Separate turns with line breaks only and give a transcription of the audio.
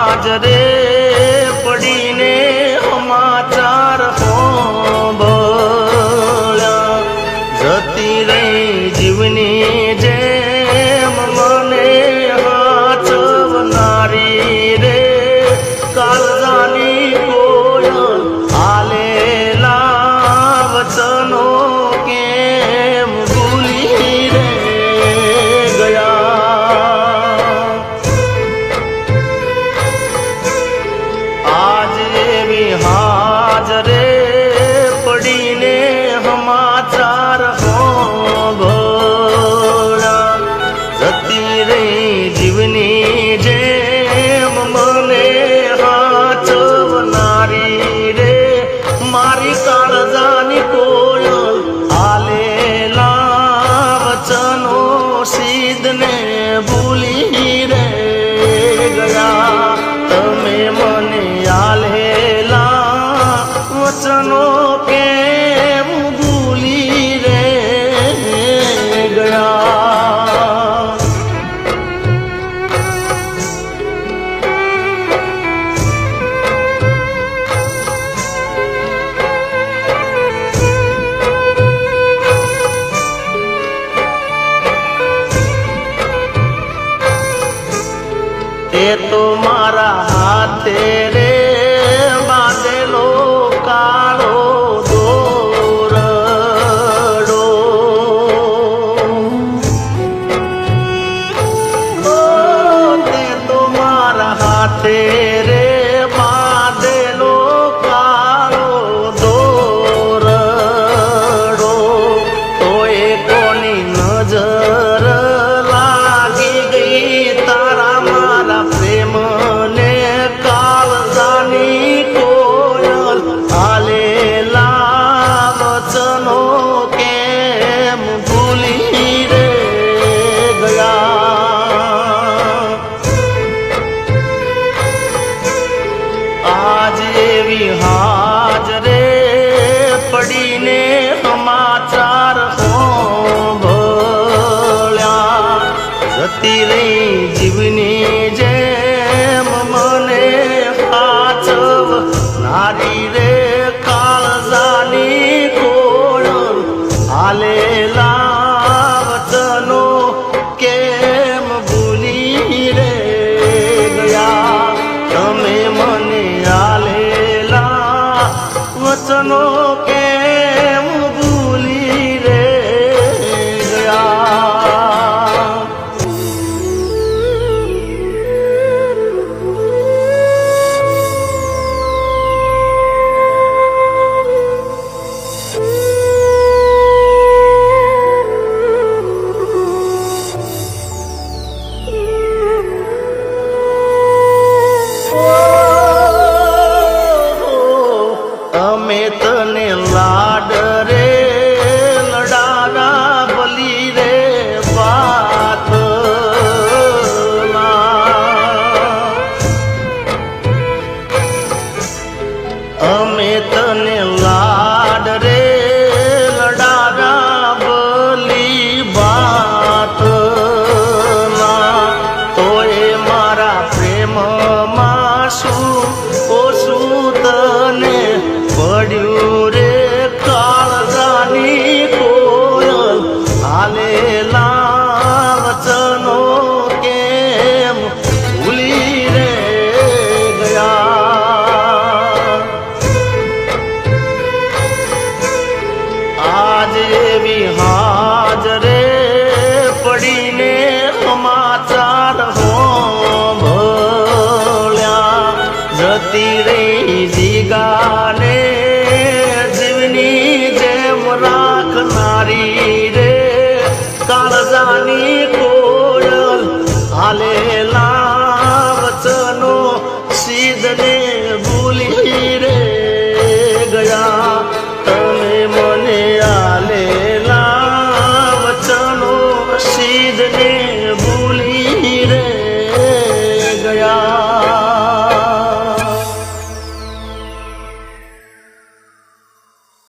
હાજરે પડીને સમાચાર સાંભળ્યા જતી રહી જીવની જેમ મને હાચવનારી રે કાળજાની કોયલ હાલેલા વચનો કેમ ભૂલી રે ગયા આજ એવી હાજરે પડીને સમાચાર સાંભળ્યા જતી રહી જીવની જેમ મને હાચવનારી રે મારી કાળજાની કોયલ હાલેલા વચનો સિદ્ધને ભૂલી રે ગયા તમે મને હાલેલા વચનો કેમ ભૂલી રે ગયા તે તો મારા હાથે રે બાંધેલો કાળો દોરડો તે તો મારા હાથે રે બાંધેલો કાળો દોરડો તો એ કોની નજર લાગી ગઈ તારા મારા પ્રેમને કાળજાની કોયલ હાલેલા વચનો કેમ ભૂલી રે ગયા આજ એવી હાજરે પડીને સમાચાર સાંભળ્યા જતી રહી જીવની જેમ મને હાચવનારી રે કાળજાની કોયલ હાલેલા વચનો કેમ ભૂલી રે ગયા તમે મને હાલેલા વચનો કેમ ભૂલી રે ગયા અમે તને લાડ રે લડારા બલી રે અમે તને લાડ રે લડારા બલી બાતના તોય મારા પ્રેમમાં શું ઓછું તને પડ્યું રે કાળજાની કોયલ હાલેલા વચનો કેમ ભૂલી રે ગયા આજ એવી હાજરે પડીને સમાચાર સાંભળ્યા જતી રહી જીગાને જીવની જેમ રાખનારી રે કાળજાની